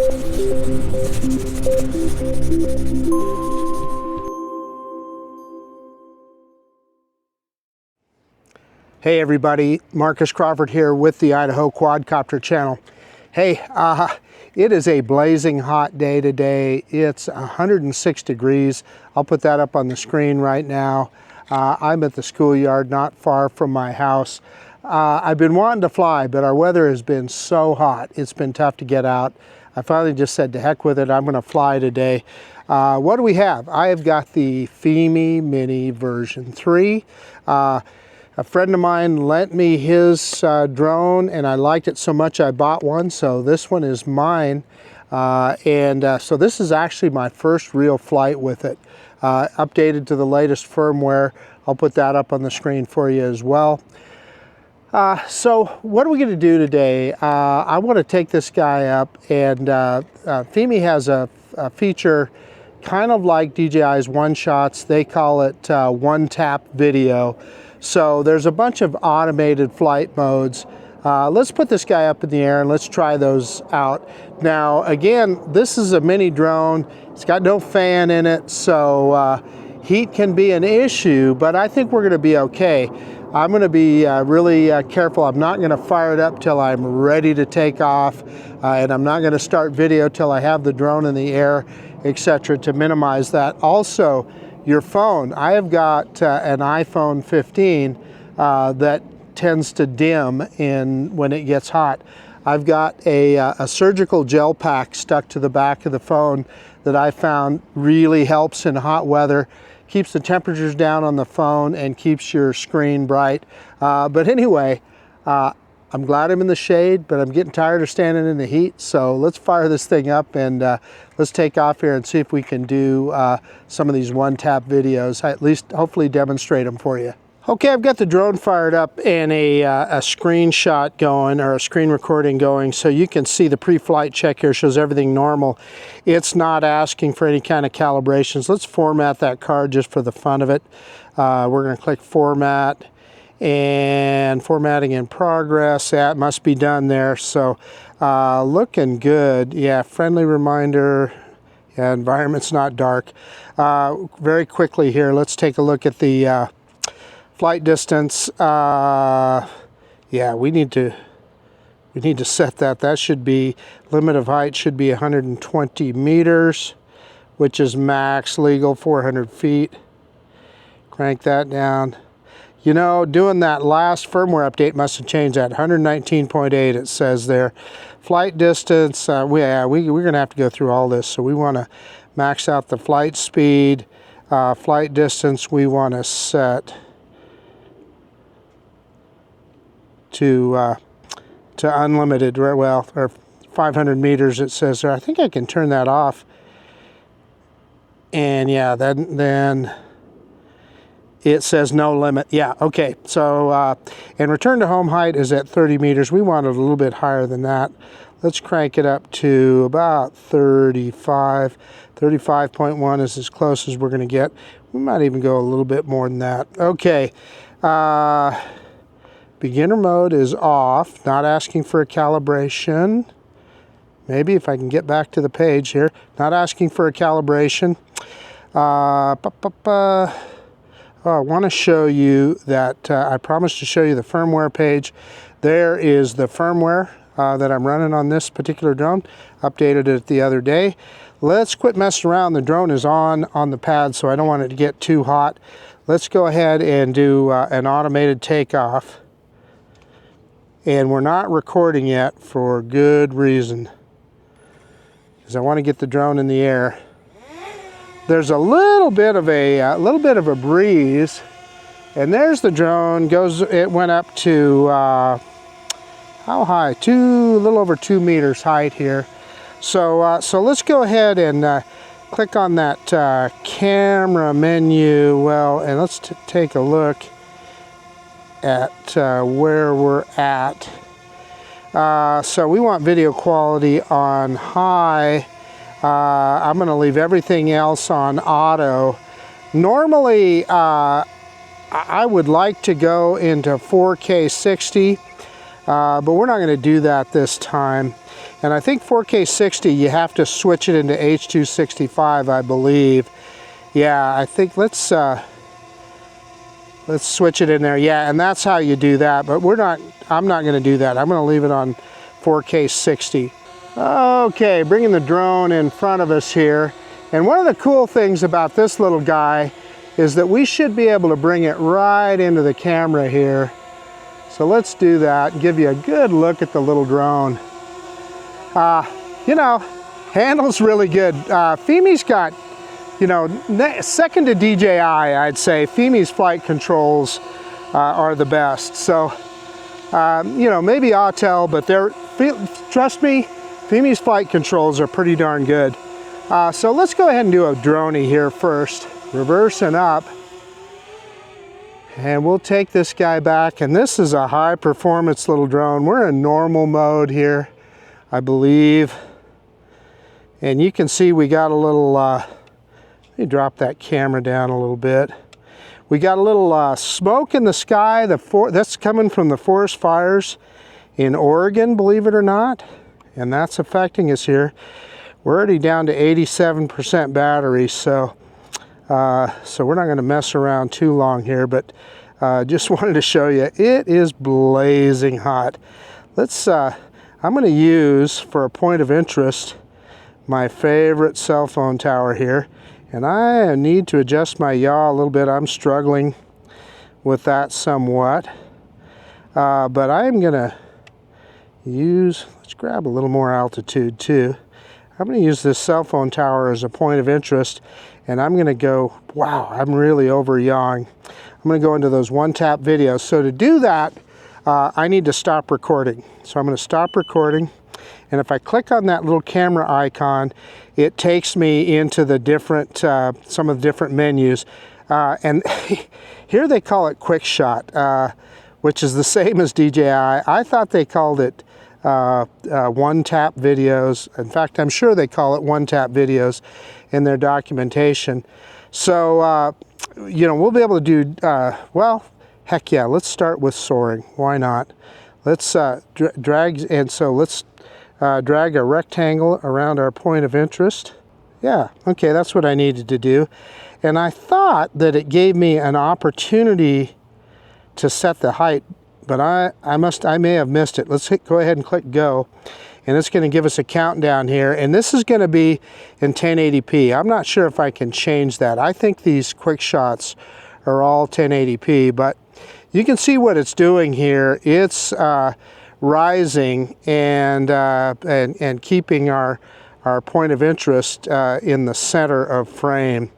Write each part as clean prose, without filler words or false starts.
Hey everybody, Marcus Crawford here with the Idaho Quadcopter channel. Hey, it is a blazing hot day today. It's 106 degrees. I'll put that up on the screen right now. I'm at the schoolyard not far from my house. I've been wanting to fly, but our weather has been so hot. It's been tough to get out. I finally just said to heck with it, I'm gonna fly today. What do we have? I have got the Fimi Mini version 3. A friend of mine lent me his drone and I liked it so much I bought one, so this one is mine. So this is actually my first real flight with it. Updated to the latest firmware. I'll put that up on the screen for you as well. So what are we going to do today? I want to take this guy up, and Fimi has a feature kind of like DJI's one-shots. They call it one-tap video. So there's a bunch of automated flight modes. Let's put this guy up in the air and let's try those out. Now, again, this is a mini drone. It's got no fan in it, so heat can be an issue, but I think we're gonna be okay. I'm gonna be really careful. I'm not gonna fire it up till I'm ready to take off, and I'm not gonna start video till I have the drone in the air, etc., to minimize that. Also, your phone. I have got an iPhone 15 that tends to dim when it gets hot. I've got a surgical gel pack stuck to the back of the phone that I found really helps in hot weather, keeps the temperatures down on the phone and keeps your screen bright. But anyway, I'm glad I'm in the shade, but I'm getting tired of standing in the heat. So let's fire this thing up and let's take off here and see if we can do some of these one-tap videos, at least hopefully demonstrate them for you. Okay, I've got the drone fired up and a screenshot going, or a screen recording going, so you can see the pre-flight check here shows everything normal. It's not asking for any kind of calibrations. Let's format that card just for the fun of it. We're gonna click Format, and formatting in progress. That must be done there. So looking good. Yeah, friendly reminder. Yeah, environment's not dark. Very quickly here, let's take a look at the flight distance. Yeah, we need to set that. That should be, limit of height should be 120 meters, which is max legal 400 feet. Crank that down. You know, doing that last firmware update must have changed that. 119.8 it says there. Flight distance, we're going to have to go through all this. So we want to max out the flight speed. Flight distance we want to set to unlimited, well, or 500 meters it says there. I think I can turn that off. And yeah, then it says no limit. Yeah, okay. So, and return to home height is at 30 meters. We want it a little bit higher than that. Let's crank it up to about 35. 35.1 is as close as we're going to get. We might even go a little bit more than that. Okay. Beginner mode is off. Not asking for a calibration. Maybe if I can get back to the page here. Not asking for a calibration. I want to show you that I promised to show you the firmware page. There is the firmware that I'm running on this particular drone. Updated it the other day. Let's quit messing around. The drone is on the pad, so I don't want it to get too hot. Let's go ahead and do an automated takeoff. And we're not recording yet for good reason, because I want to get the drone in the air. There's a little bit of a breeze, and there's the drone. It went up to how high? A little over 2 meters height here. So let's go ahead and click on that camera menu. Well, and let's take a look at where we're at. So we want video quality on high. I'm going to leave everything else on auto. Normally, I would like to go into 4K 60, but we're not going to do that this time. And I think 4K 60, you have to switch it into H.265, I believe. Yeah, I think let's switch it in there. Yeah, and that's how you do that, but I'm not gonna do that. I'm gonna leave it on 4K 60. Okay, bringing the drone in front of us here. And one of the cool things about this little guy is that we should be able to bring it right into the camera here. So let's do that and give you a good look at the little drone. You know, handles really good. Fimi's got, you know, second to DJI, I'd say. Fimi's flight controls are the best. So, you know, maybe Autel, but trust me, Fimi's flight controls are pretty darn good. So let's go ahead and do a droney here first. Reversing up. And we'll take this guy back. And this is a high performance little drone. We're in normal mode here, I believe. And you can see we got a little, let me drop that camera down a little bit. We got a little smoke in the sky. That's coming from the forest fires in Oregon, believe it or not. And that's affecting us here. We're already down to 87% battery, so we're not going to mess around too long here, but just wanted to show you it is blazing hot. Let's I'm going to use, for a point of interest, my favorite cell phone tower here, and I need to adjust my yaw a little bit. I'm struggling with that somewhat, but I'm going to use, let's grab a little more altitude too. I'm going to use this cell phone tower as a point of interest, and I'm going to go, wow, I'm really over yawing. I'm going to go into those one-tap videos. So to do that, I need to stop recording. So I'm going to stop recording, and if I click on that little camera icon, it takes me into the different, some of the different menus. And here they call it QuickShot, which is the same as DJI. I thought they called it one-tap videos. In fact, I'm sure they call it one-tap videos in their documentation. So, you know, we'll be able to do, well, heck yeah, let's start with soaring. Why not? Let's drag, and so let's drag a rectangle around our point of interest. Yeah, okay, that's what I needed to do. And I thought that it gave me an opportunity to set the height, but I may have missed it. Let's go ahead and click go, and it's going to give us a countdown here, and this is going to be in 1080p. I'm not sure if I can change that. I think these quick shots are all 1080p, but you can see what it's doing here. It's rising and keeping our point of interest in the center of frame.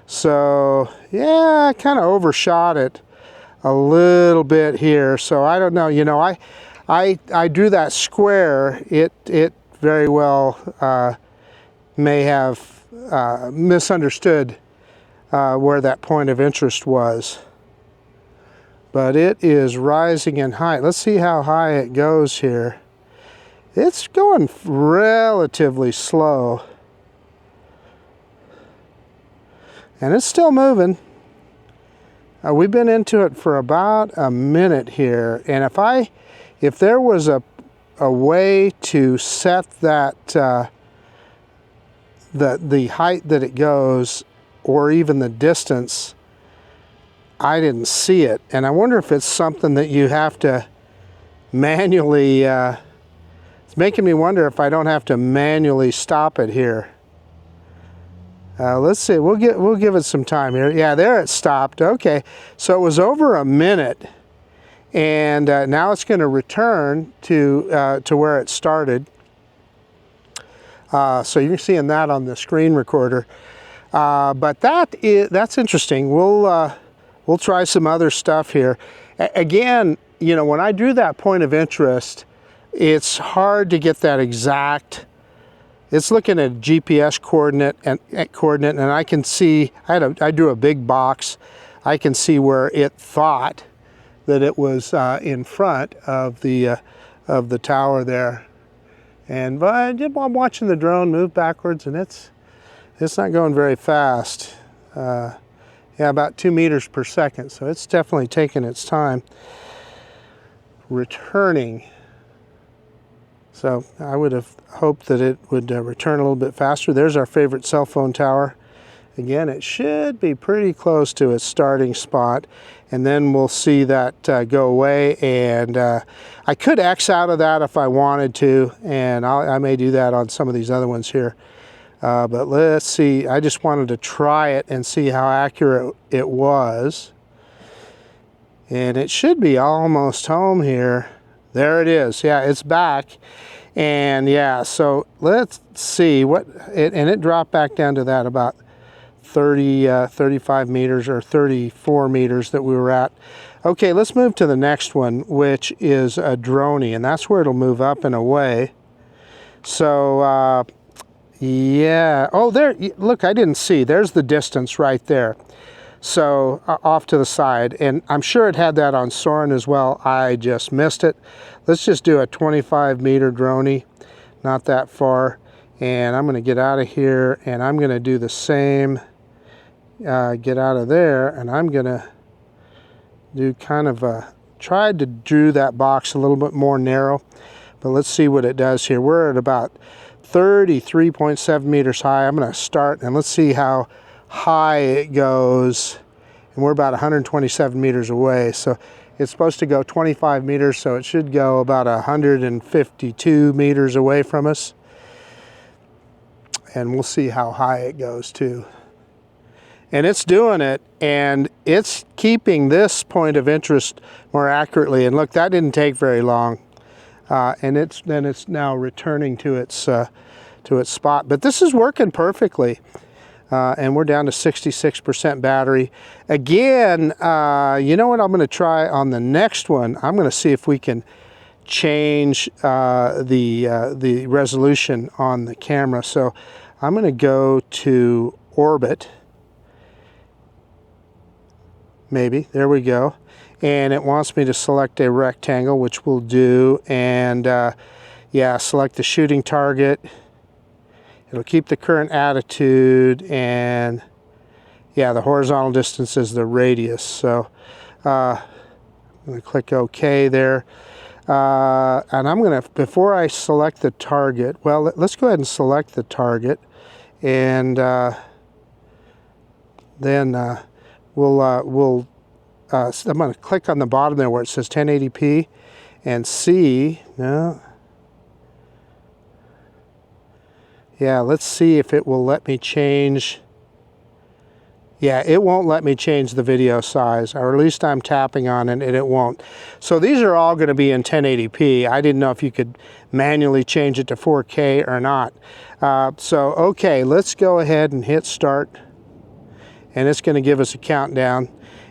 So yeah, I kind of overshot it a little bit here, so I don't know. You know, I drew that square. It very well may have misunderstood where that point of interest was, but it is rising in height. Let's see how high it goes here. It's going relatively slow, and it's still moving. We've been into it for about a minute here, and if there was a way to set that the height that it goes, or even the distance, I didn't see it, and I wonder if it's something that you have to manually. It's making me wonder if I don't have to manually stop it here. Let's see, we'll give it some time here. Yeah, there it stopped. Okay, so it was over a minute, and now it's going to return to where it started. So you're seeing that on the screen recorder. But that's interesting. We'll try some other stuff here. Again, you know, when I drew that point of interest, it's hard to get that exact. It's looking at a GPS coordinate, and I can see, I drew a big box. I can see where it thought that it was in front of the tower there. And I'm watching the drone move backwards, and it's not going very fast. Yeah, about 2 meters per second, so it's definitely taking its time. Returning. So I would have hoped that it would return a little bit faster. There's our favorite cell phone tower. Again, it should be pretty close to its starting spot, and then we'll see that go away. And I could X out of that if I wanted to, and I may do that on some of these other ones here. But let's see, I just wanted to try it and see how accurate it was. And it should be almost home here. There it is. Yeah, it's back. And yeah, so let's see what and it dropped back down to that about 35 meters or 34 meters that we were at. Okay, let's move to the next one, which is a droney, and that's where it'll move up and away. So yeah, oh there, look, I didn't see, there's the distance right there. So off to the side, and I'm sure it had that on Soren as well. I just missed it. Let's just do a 25 meter droney, not that far. And I'm going to get out of here, and I'm going to do the same. Get out of there, and I'm going to do kind of a, tried to do that box a little bit more narrow, but let's see what it does here. We're at about 33.7 meters high. I'm going to start, and let's see how high it goes. And we're about 127 meters away, so it's supposed to go 25 meters, so it should go about 152 meters away from us. And we'll see how high it goes too. And it's doing it, and it's keeping this point of interest more accurately. And look, that didn't take very long. And it's now returning to its spot. But this is working perfectly. And we're down to 66% battery. Again, you know what I'm going to try on the next one? I'm going to see if we can change the resolution on the camera. So I'm going to go to orbit. Maybe, there we go. And it wants me to select a rectangle, which we'll do. And yeah, select the shooting target. It'll keep the current attitude, and yeah, the horizontal distance is the radius. So I'm going to click OK there. And I'm going to, before I select the target, well, let's go ahead and select the target. And then I'm going to click on the bottom there where it says 1080p and see. No. Yeah, let's see if it will let me change. Yeah, it won't let me change the video size, or at least I'm tapping on it and it won't. So these are all going to be in 1080p. I didn't know if you could manually change it to 4K or not. So, okay, let's go ahead and hit start. And it's going to give us a countdown.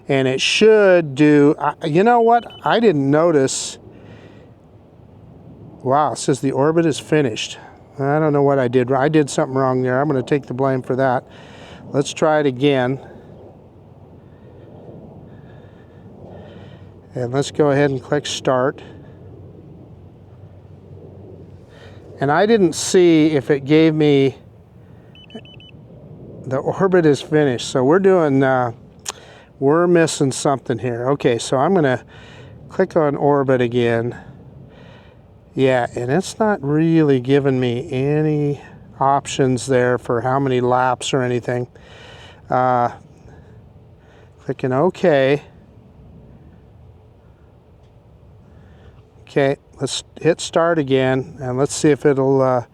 And it should do, you know what? I didn't notice. Wow, it says the orbit is finished. I don't know what I did. I did something wrong there. I'm going to take the blame for that. Let's try it again. And let's go ahead and click start. And I didn't see if it gave me the orbit is finished. So we're doing, we're missing something here. Okay, so I'm going to click on orbit again. Yeah, and it's not really giving me any options there for how many laps or anything. Clicking OK. Okay, let's hit start again, and let's see if it'll,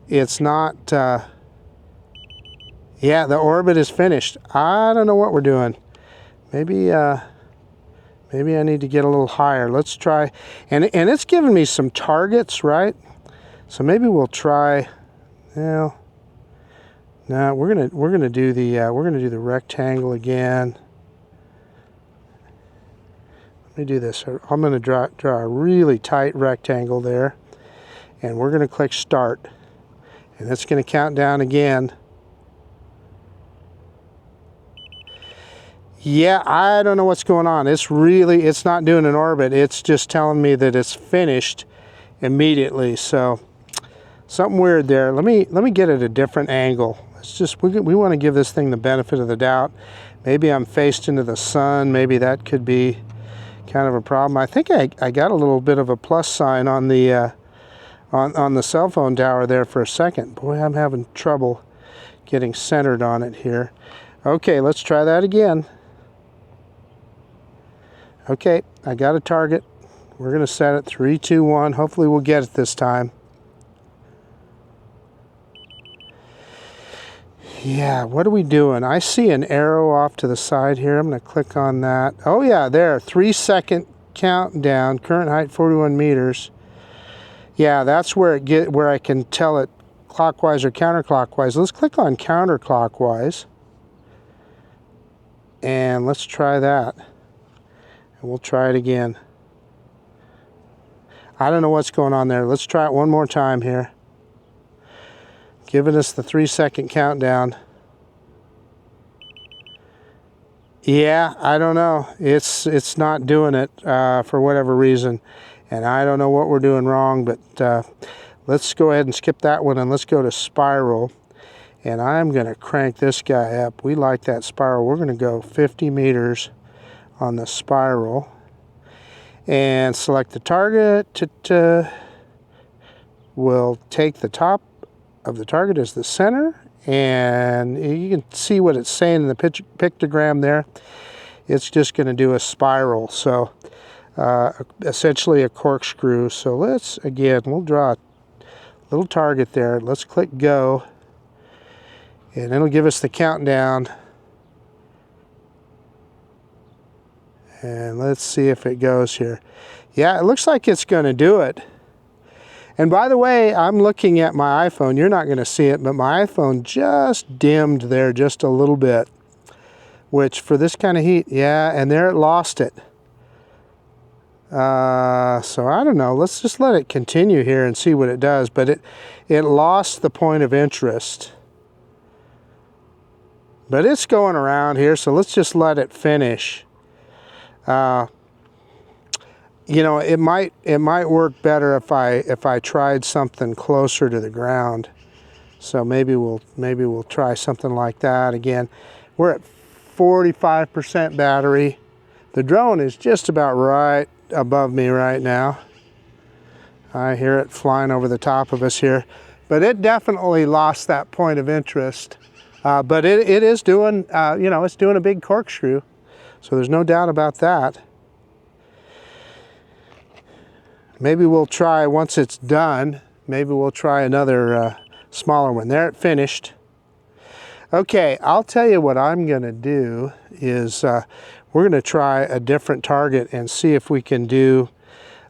it's not, yeah, the orbit is finished. I don't know what we're doing. Maybe, maybe I need to get a little higher. Let's try, and it's giving me some targets, right? So maybe we'll try. Well, no, we're gonna do the rectangle again. Let me do this. I'm gonna draw a really tight rectangle there, and we're gonna click start, and it's gonna count down again. Yeah, I don't know what's going on. It's not doing an orbit. It's just telling me that it's finished immediately. So something weird there. Let me get at a different angle. It's just we want to give this thing the benefit of the doubt. Maybe I'm faced into the sun. Maybe that could be kind of a problem. I think I got a little bit of a plus sign on the on the cell phone tower there for a second. Boy, I'm having trouble getting centered on it here. Okay, let's try that again. Okay, I got a target. We're going to set it 3, 2, 1. Hopefully we'll get it this time. Yeah, what are we doing? I see an arrow off to the side here. I'm going to click on that. Oh yeah, there, 3-second countdown, current height 41 meters. Yeah, that's where where I can tell it clockwise or counterclockwise. Let's click on counterclockwise. And let's try that. And we'll try it again. I don't know what's going on there. Let's try it one more time here. Giving us the 3-second countdown. Yeah, I don't know. It's not doing it for whatever reason. And I don't know what we're doing wrong, but let's go ahead and skip that one and let's go to spiral. And I'm going to crank this guy up. We like that spiral. We're going to go 50 meters on the spiral. And select the target. We'll take the top of the target as the center, and you can see what it's saying in the pictogram there. It's just going to do a spiral, so essentially a corkscrew. So we'll draw a little target there. Let's click go, and it'll give us the countdown. And let's see if it goes here. Yeah, it looks like it's going to do it. And by the way, I'm looking at my iPhone. You're not going to see it, but my iPhone just dimmed there just a little bit, which for this kind of heat, yeah, and there it lost it. So I don't know. Let's just let it continue here and see what it does. But it lost the point of interest. But it's going around here, so let's just let it finish. You know, it might work better if I tried something closer to the ground. So maybe we'll try something like that again. We're at 45% battery. The drone is just about right above me right now. I hear it flying over the top of us here, but it definitely lost that point of interest. But it is doing, you know, it's doing a big corkscrew. So there's no doubt about that. Maybe we'll try, once it's done, maybe we'll try another smaller one. There, it finished. Okay, I'll tell you what I'm going to do is we're going to try a different target and see if we can do,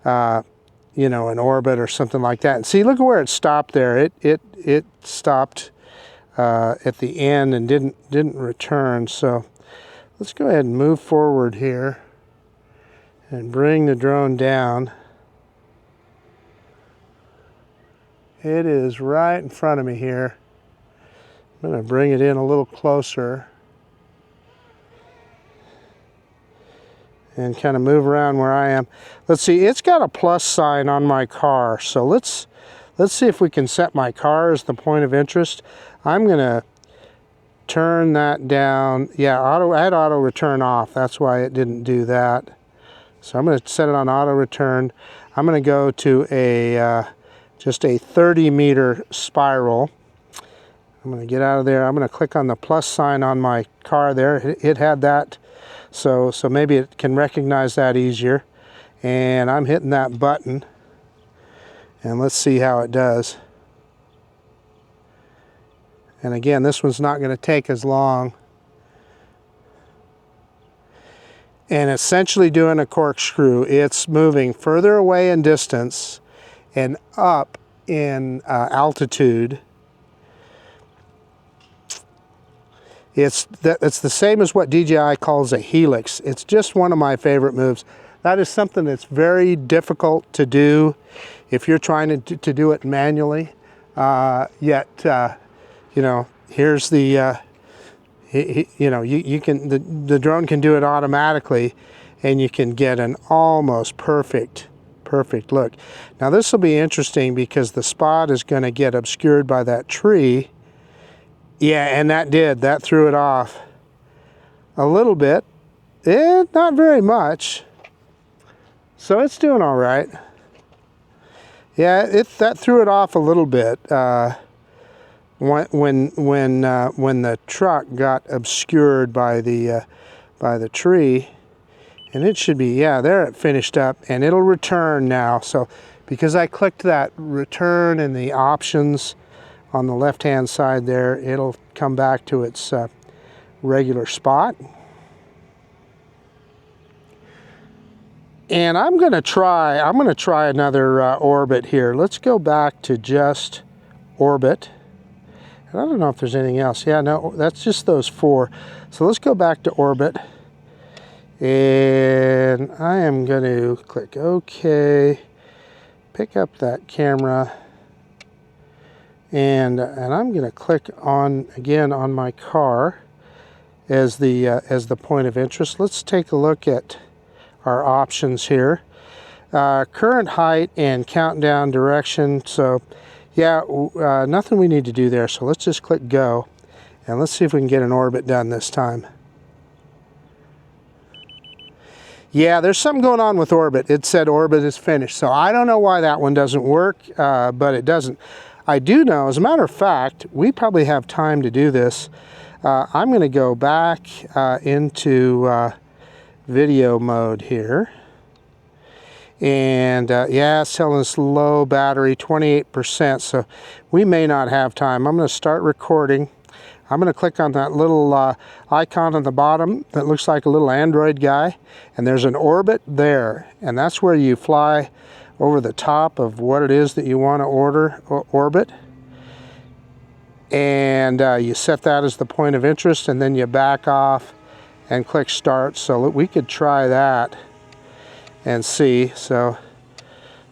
you know, an orbit or something like that. And see, look at where it stopped there. It stopped at the end and didn't return. So let's go ahead and move forward here and bring the drone down. It is right in front of me here. I'm going to bring it in a little closer and kind of move around where I am. Let's see, it's got a plus sign on my car, so let's see if we can set my car as the point of interest. I'm going to turn that down. Yeah, I had auto return off. That's why it didn't do that. So I'm going to set it on auto return. I'm going to go to a just a 30-meter spiral. I'm going to get out of there. I'm going to click on the plus sign on my car there. It had that, so maybe it can recognize that easier. And I'm hitting that button. And let's see how it does. And again, this one's not going to take as long. And essentially doing a corkscrew. It's moving further away in distance and up in altitude. It's the same as what DJI calls a helix. It's just one of my favorite moves. That is something that's very difficult to do if you're trying to do it manually. Yet, you know, here's the, you know, you can, the drone can do it automatically, and you can get an almost perfect look. Now this will be interesting because the spot is going to get obscured by that tree. Yeah, and that threw it off a little bit. Not very much. So it's doing all right. Yeah, that threw it off a little bit when the truck got obscured by the tree, and it should be, yeah, there it finished up, and it'll return now. So because I clicked that return in the options on the left hand side there, it'll come back to its regular spot. And I'm going to try another orbit here. Let's go back to just orbit. And I don't know if there's anything else. Yeah, no, that's just those 4. So let's go back to orbit. And I am going to click OK, pick up that camera, and I'm going to click on again on my car as the point of interest. Let's take a look at our options here. Current height and countdown direction. So yeah, nothing we need to do there. So let's just click go, and let's see if we can get an orbit done this time. Yeah, there's something going on with orbit. It said orbit is finished. So I don't know why that one doesn't work, but it doesn't. I do know, as a matter of fact, we probably have time to do this. I'm going to go back into video mode here. And yeah, it's telling us low battery, 28%. So we may not have time. I'm going to start recording. I'm going to click on that little icon on the bottom that looks like a little Android guy, and there's an orbit there, and that's where you fly over the top of what it is that you want to orbit, and you set that as the point of interest, and then you back off and click start. So we could try that and see. So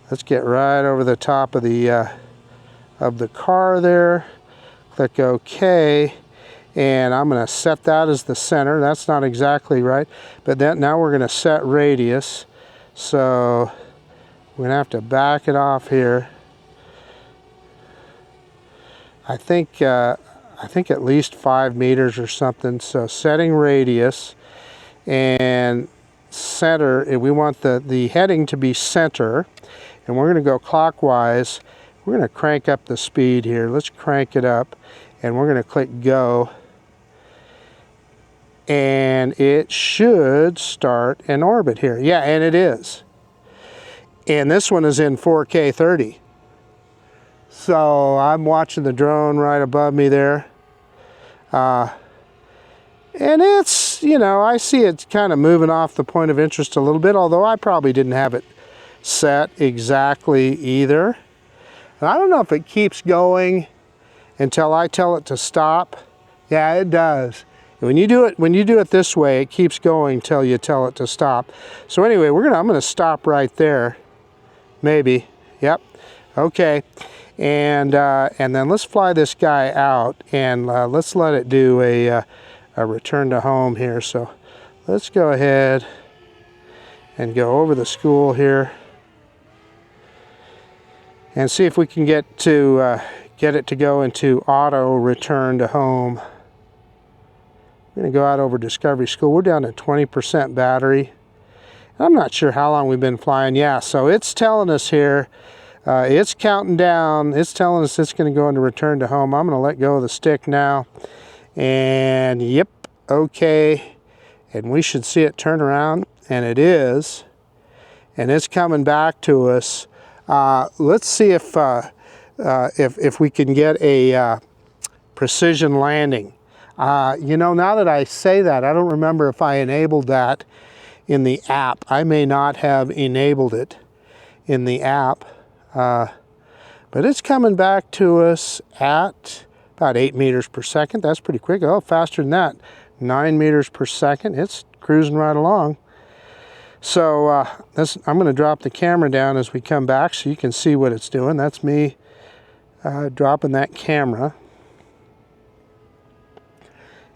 let's get right over the top of the car there, click OK. And I'm going to set that as the center. That's not exactly right, but now we're going to set radius. So we're going to have to back it off here. I think at least 5 meters or something. So setting radius and center. We want the heading to be center, and we're going to go clockwise. We're going to crank up the speed here. Let's crank it up, and we're going to click go. And it should start an orbit here. Yeah, and it is. And this one is in 4K 30. So I'm watching the drone right above me there. And it's, you know, I see it kind of moving off the point of interest a little bit, although I probably didn't have it set exactly either. And I don't know if it keeps going until I tell it to stop. Yeah, it does. When you do it this way, it keeps going till you tell it to stop. So anyway, I'm gonna stop right there. Maybe. Yep. Okay. And then let's fly this guy out, and let's let it do a return to home here. So let's go ahead and go over the school here and see if we can get it to go into auto return to home. We're going to go out over Discovery School. We're down to 20% battery. I'm not sure how long we've been flying. Yeah, so it's telling us here, it's counting down. It's telling us it's going to go into return to home. I'm going to let go of the stick now. And yep, okay. And we should see it turn around, and it is. And it's coming back to us. Let's see if we can get a precision landing. You know, now that I say that, I don't remember if I enabled that in the app. I may not have enabled it in the app, but it's coming back to us at about 8 meters per second. That's pretty quick. Oh, faster than that, 9 meters per second. It's cruising right along. So I'm going to drop the camera down as we come back so you can see what it's doing. That's me dropping that camera.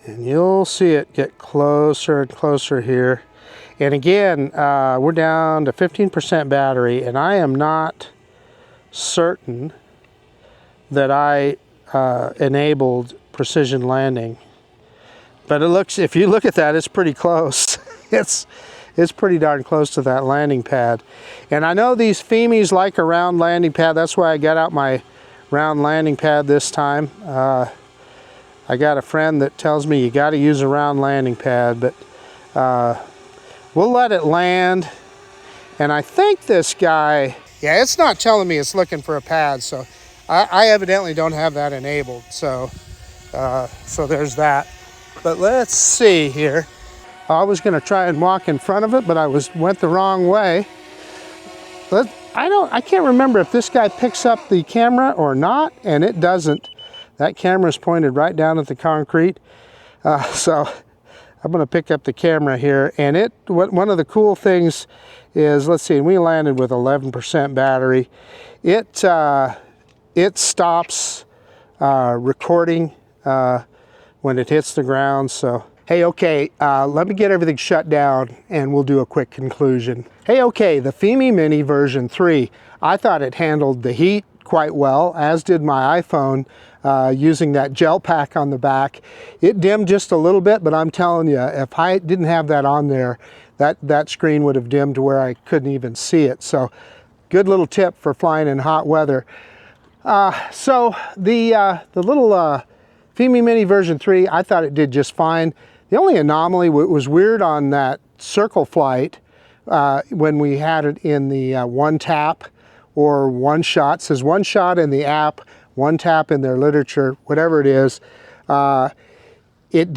And you'll see it get closer and closer here. And again, we're down to 15% battery, and I am not certain that I enabled precision landing. But it looks, if you look at that, it's pretty close. it's pretty darn close to that landing pad. And I know these Fimis like a round landing pad. That's why I got out my round landing pad this time. I got a friend that tells me you got to use a round landing pad, but we'll let it land. And I think this guy, yeah, it's not telling me it's looking for a pad, so I evidently don't have that enabled. So there's that. But let's see here. I was going to try and walk in front of it, but I went the wrong way. I can't remember if this guy picks up the camera or not, and it doesn't. That camera's pointed right down at the concrete. So I'm going to pick up the camera here, and one of the cool things is, let's see, we landed with 11% battery. It stops recording when it hits the ground. So hey, okay, let me get everything shut down and we'll do a quick conclusion. Hey, okay, the Fimi Mini version 3, I thought it handled the heat quite well, as did my iPhone, using that gel pack on the back. It dimmed just a little bit, but I'm telling you, if I didn't have that on there, that screen would have dimmed to where I couldn't even see it. So good little tip for flying in hot weather. So the little Fimi Mini version 3, I thought it did just fine. The only anomaly was weird on that circle flight when we had it in the one tap or one shot. It says one shot in the app, one tap in their literature, whatever it is. It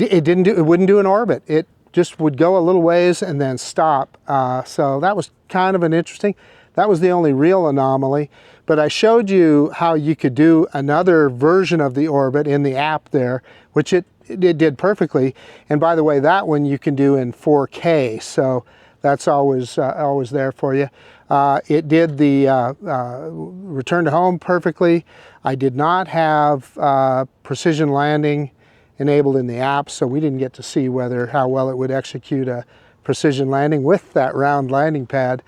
wouldn't do an orbit. It just would go a little ways and then stop. So that was kind of an interesting. That was the only real anomaly. But I showed you how you could do another version of the orbit in the app there, which it did perfectly. And by the way, that one you can do in 4K, so that's always there for you. It did the return to home perfectly. I did not have precision landing enabled in the app, so we didn't get to see how well it would execute a precision landing with that round landing pad.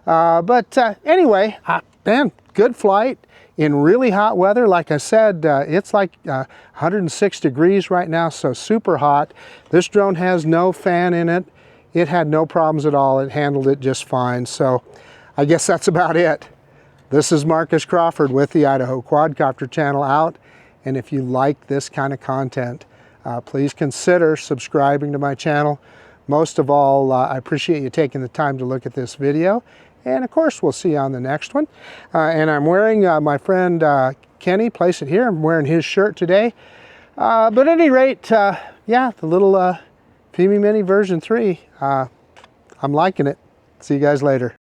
But anyway, man, good flight in really hot weather. Like I said, it's like 106 degrees right now, so super hot. This drone has no fan in it. It had no problems at all. It handled it just fine. So I guess that's about it. This is Marcus Crawford with the Idaho Quadcopter channel out. And if you like this kind of content, please consider subscribing to my channel. Most of all, I appreciate you taking the time to look at this video. And of course, we'll see you on the next one. And I'm wearing my friend Kenny, Place It Here. I'm wearing his shirt today. But at any rate, yeah, the little Fimi Mini version 3, I'm liking it. See you guys later.